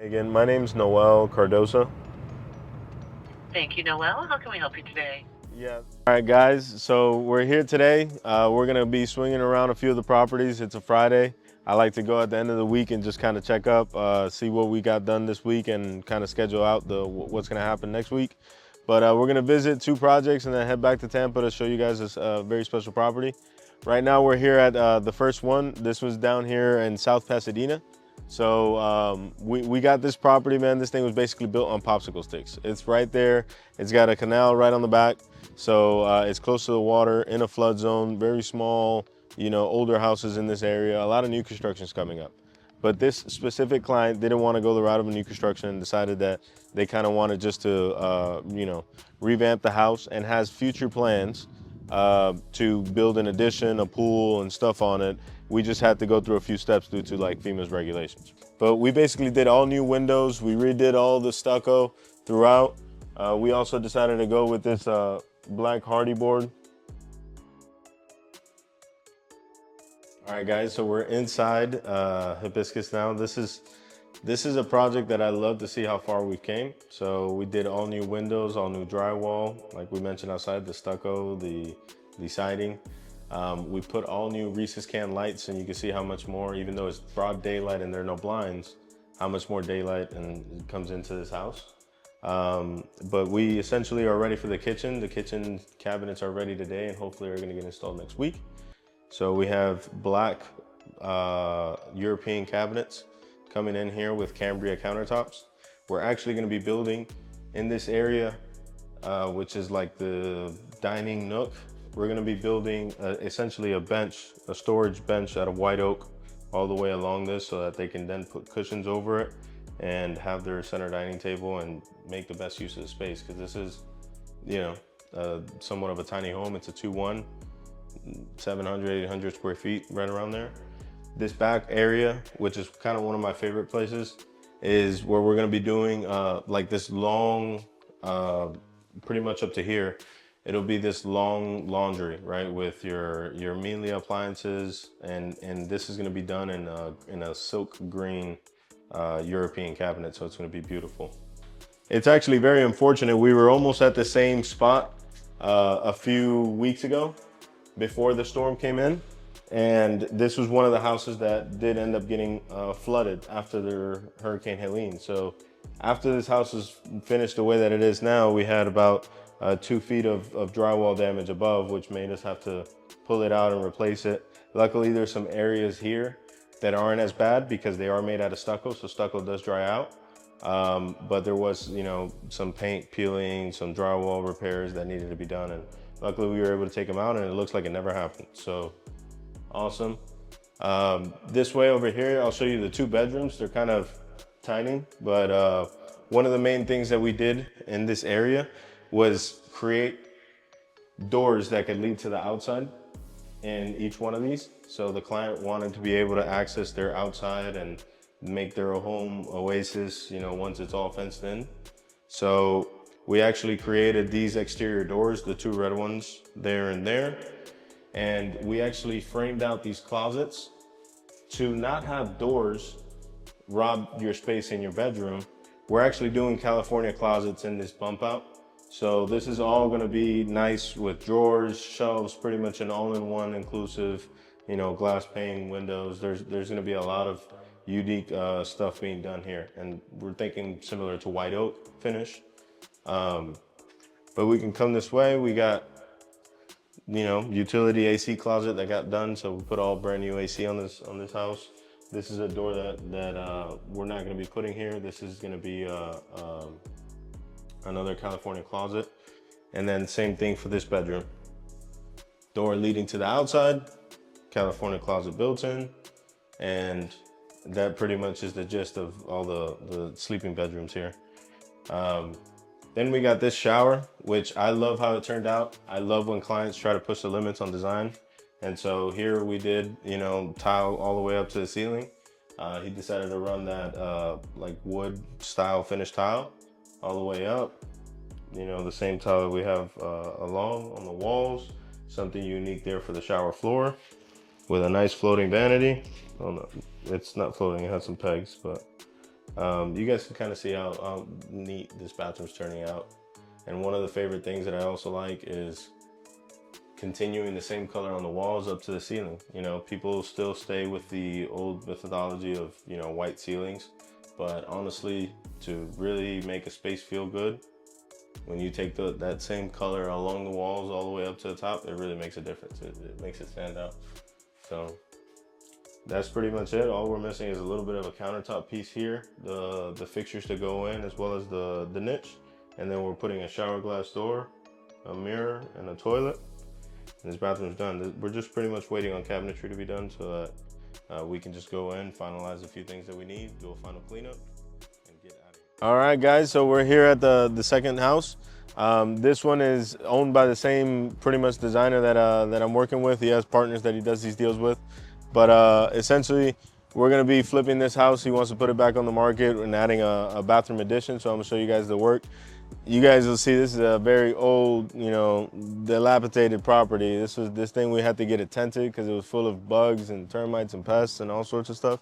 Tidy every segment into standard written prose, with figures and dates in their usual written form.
Again, my name's Noel Cardosa. Thank you, Noel. How can we help you today? Yeah. All right, guys. So we're here today. We're gonna be swinging around a few of the properties. It's a Friday. I like to go at the end of the week and just kind of check up, see what we got done this week, and kind of schedule out what's gonna happen next week. But we're gonna visit two projects and then head back to Tampa to show you guys this very special property. Right now we're here at the first one. This was down here in South Pasadena. So we got this property, man. This thing was basically built on popsicle sticks. It's right there. It's got a canal right on the back. So it's close to the water, in a flood zone, very small, older houses in this area, a lot of new constructions coming up. But this specific client didn't want to go the route of a new construction and decided that they kind of wanted just to, revamp the house, and has future plans to build an addition, a pool, and stuff on it. We just had to go through a few steps due to like FEMA's regulations. But we basically did all new windows. We redid all the stucco throughout. We also decided to go with this black hardy board. All right, guys, so we're inside Hibiscus now. This is a project that I love to see how far we've came. So we did all new windows, all new drywall, like we mentioned outside, the stucco, the siding. We put all new Reese's can lights, and you can see how much more, even though it's broad daylight and there are no blinds, how much more daylight and comes into this house. But we essentially are ready for the kitchen. The kitchen cabinets are ready today and hopefully are gonna get installed next week. So we have black European cabinets coming in here with Cambria countertops. We're actually gonna be building in this area, which is like the dining nook. We're gonna be building essentially a bench, a storage bench out of white oak all the way along this so that they can then put cushions over it and have their center dining table and make the best use of the space. Because this is, somewhat of a tiny home. It's a 2-1, 700, 800 square feet, right around there. This back area, which is kind of one of my favorite places, is where we're gonna be doing like this long, pretty much up to here. It'll be this long laundry, right, with your Miele appliances, and this is gonna be done in a silk green European cabinet, so it's gonna be beautiful. It's actually very unfortunate. We were almost at the same spot a few weeks ago before the storm came in. And this was one of the houses that did end up getting flooded after the Hurricane Helene. So after this house was finished the way that it is now, we had about 2 feet of drywall damage above, which made us have to pull it out and replace it. Luckily, there's some areas here that aren't as bad because they are made out of stucco, so stucco does dry out. But there was, some paint peeling, some drywall repairs that needed to be done, and luckily we were able to take them out, and it looks like it never happened. So awesome. This way over here, I'll show you the 2 bedrooms. They're kind of tiny, but one of the main things that we did in this area was create doors that could lead to the outside in each one of these. So the client wanted to be able to access their outside and make their home oasis, once it's all fenced in. So we actually created these exterior doors, the 2 red ones there and there. And we actually framed out these closets to not have doors rob your space in your bedroom. We're actually doing California closets in this bump out. So this is all gonna be nice with drawers, shelves, pretty much an all-in-one inclusive, glass pane, windows. There's gonna be a lot of unique stuff being done here. And we're thinking similar to white oak finish. But we can come this way. We got, utility AC closet that got done. So we put all brand new AC on this house. This is a door that we're not gonna be putting here. This is gonna be another California closet. And then same thing for this bedroom. Door leading to the outside, California closet built in. And that pretty much is the gist of all the sleeping bedrooms here. Then we got this shower, which I love how it turned out. I love when clients try to push the limits on design. And so here we did, tile all the way up to the ceiling. He decided to run that like wood style finish tile all the way up. The same tile that we have along on the walls. Something unique there for the shower floor with a nice floating vanity. Oh no, it's not floating, it has some pegs, but You guys can kind of see how neat this bathroom's turning out. And one of the favorite things that I also like is continuing the same color on the walls up to the ceiling. You know, people still stay with the old methodology of, you know, white ceilings, but honestly, to really make a space feel good, when you take that same color along the walls all the way up to the top, it really makes a difference. It makes it stand out. So that's pretty much it. All we're missing is a little bit of a countertop piece here, the fixtures to go in, as well as the niche. And then we're putting a shower glass door, a mirror, and a toilet. And this bathroom's done. We're just pretty much waiting on cabinetry to be done so that we can just go in, finalize a few things that we need, do a final cleanup, and get out of here. All right, guys, so we're here at the second house. This one is owned by the same pretty much designer that I'm working with. He has partners that he does these deals with. But essentially, we're gonna be flipping this house. He wants to put it back on the market and adding a bathroom addition. So I'm gonna show you guys the work. You guys will see this is a very old, you know, dilapidated property. This thing we had to get it tented because it was full of bugs and termites and pests and all sorts of stuff.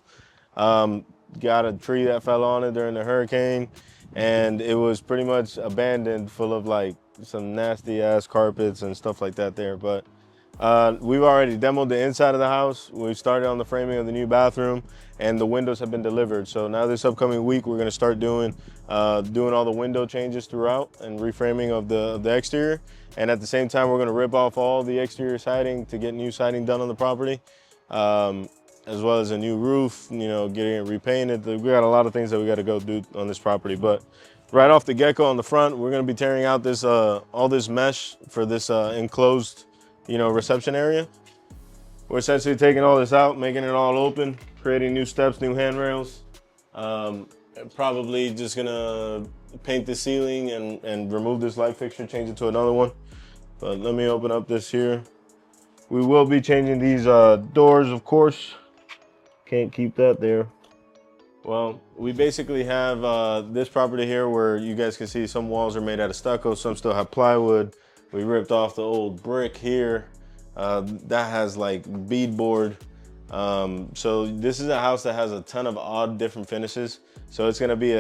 Got a tree that fell on it during the hurricane, and it was pretty much abandoned, full of like some nasty ass carpets and stuff like that there. But we've already demoed the inside of the house. We've started on the framing of the new bathroom, and the windows have been delivered. So now this upcoming week, we're gonna start doing all the window changes throughout and reframing of the exterior. And at the same time, we're gonna rip off all the exterior siding to get new siding done on the property, as well as a new roof, you know, getting it repainted. We got a lot of things that we gotta go do on this property. But right off the get-go on the front, we're gonna be tearing out this all this mesh for this enclosed, you know, reception area. We're essentially taking all this out, making it all open, creating new steps, new handrails. Probably just gonna paint the ceiling and remove this light fixture, change it to another one. But let me open up this here. We will be changing these doors, of course. Can't keep that there. Well, we basically have this property here where you guys can see some walls are made out of stucco, some still have plywood. We ripped off the old brick here. That has like beadboard. So this is a house that has a ton of odd different finishes. So it's gonna be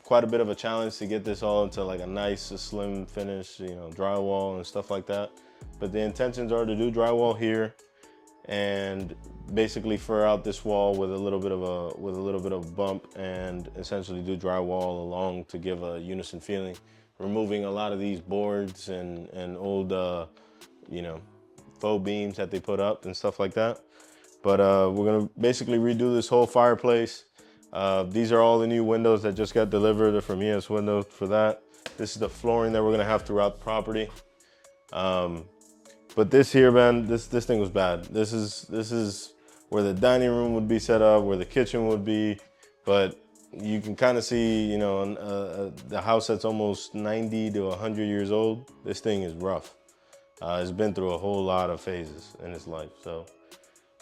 quite a bit of a challenge to get this all into like a nice, slim finish, you know, drywall and stuff like that. But the intentions are to do drywall here and basically fur out this wall with a little bit of a bump and essentially do drywall along to give a unison feeling, removing a lot of these boards and old faux beams that they put up and stuff like that. But we're gonna basically redo this whole fireplace. These are all the new windows that just got delivered. They're from ES Windows for that. This is the flooring that we're gonna have throughout the property. But this here, man, this thing was bad. This is where the dining room would be set up, where the kitchen would be. But you can kind of see, you know, the house that's almost 90 to 100 years old. This thing is rough. It's been through a whole lot of phases in its life. So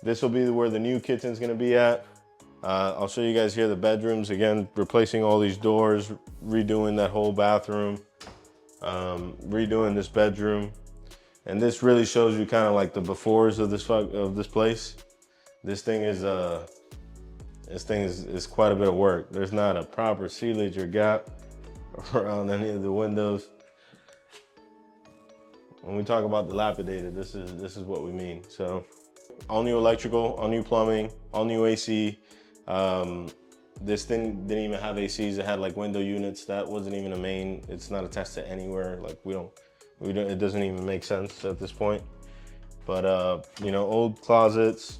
this will be where the new kitchen's gonna be at. I'll show you guys here the bedrooms. Again, replacing all these doors, redoing that whole bathroom, redoing this bedroom. And this really shows you kind of like the befores of this place. This thing is quite a bit of work. There's not a proper sealage or gap around any of the windows. When we talk about dilapidated, this is what we mean. So all new electrical, all new plumbing, all new AC. This thing didn't even have ACs. It had like window units. That wasn't even a main. It's not attached to anywhere. Like it doesn't even make sense at this point. But you know, old closets,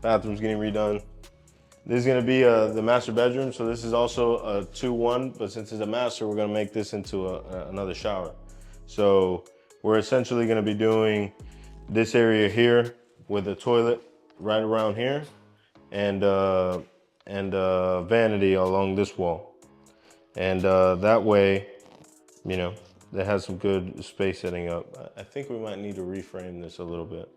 bathrooms getting redone. This is gonna be the master bedroom. So this is also a 2-1, but since it's a master, we're gonna make this into another shower. So we're essentially gonna be doing this area here with a toilet right around here and vanity along this wall. And that way, you know, that has some good space setting up. I think we might need to reframe this a little bit.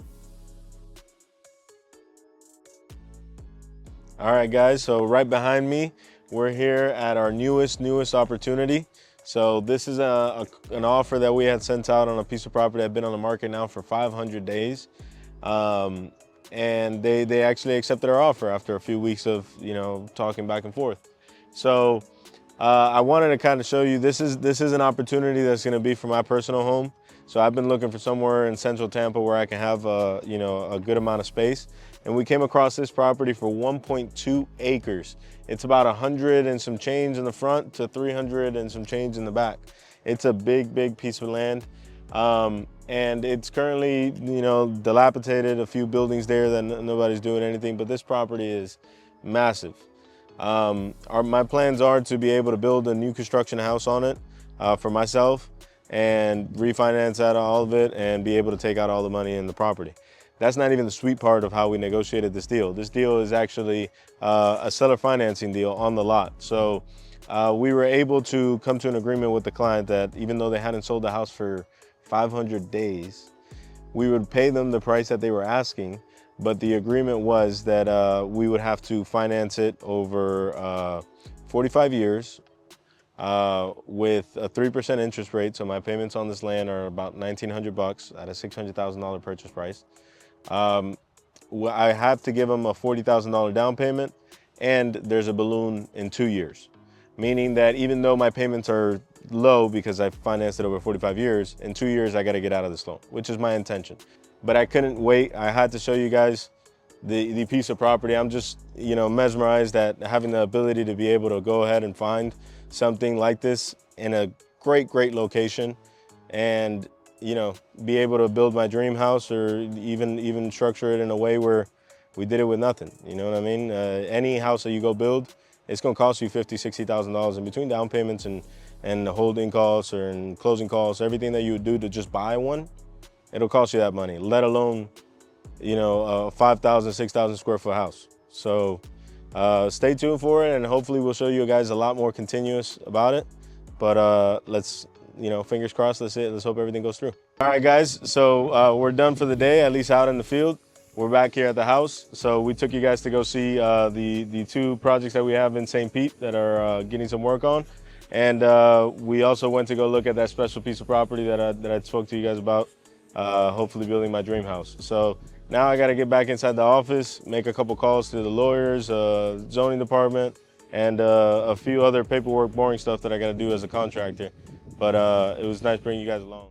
All right, guys, so right behind me, we're here at our newest opportunity. So this is an offer that we had sent out on a piece of property that had been on the market now for 500 days. And they actually accepted our offer after a few weeks of, you know, talking back and forth. So I wanted to kind of show you, this is an opportunity that's going to be for my personal home. So I've been looking for somewhere in central Tampa where I can have you know, a good amount of space. And we came across this property for 1.2 acres. It's about 100 and some change in the front to 300 and some change in the back. It's a big piece of land. And it's currently, you know, dilapidated, a few buildings there that nobody's doing anything, but this property is massive. My plans are to be able to build a new construction house on it for myself and refinance out all of it and be able to take out all the money in the property. That's not even the sweet part of how we negotiated this deal. This deal is actually a seller financing deal on the lot. So we were able to come to an agreement with the client that even though they hadn't sold the house for 500 days, we would pay them the price that they were asking, but the agreement was that we would have to finance it over 45 years with a 3% interest rate. So my payments on this land are about $1,900 at a $600,000 purchase price. I have to give them a $40,000 down payment, and there's a balloon in 2 years, meaning that even though my payments are low because I financed it over 45 years, in 2 years I got to get out of this loan, which is my intention. But I couldn't wait. I had to show you guys the piece of property. I'm just, you know, mesmerized at having the ability to be able to go ahead and find something like this in a great location, and, you know, be able to build my dream house, or even structure it in a way where we did it with nothing. You know what I mean? Any house that you go build, it's gonna cost you $50,000, $60,000 in between down payments and the holding costs and closing costs, everything that you would do to just buy one. It'll cost you that money, let alone, you know, a 5,000, 6,000 square foot house. So stay tuned for it, and hopefully we'll show you guys a lot more continuous about it. But let's, you know, fingers crossed, let's hope everything goes through. All right, guys, so we're done for the day, at least out in the field. We're back here at the house. So we took you guys to go see the 2 projects that we have in St. Pete that are getting some work on. And we also went to go look at that special piece of property that I spoke to you guys about, hopefully building my dream house. So now I got to get back inside the office, make a couple calls to the lawyers, zoning department, and a few other paperwork, boring stuff that I got to do as a contractor. But it was nice bringing you guys along.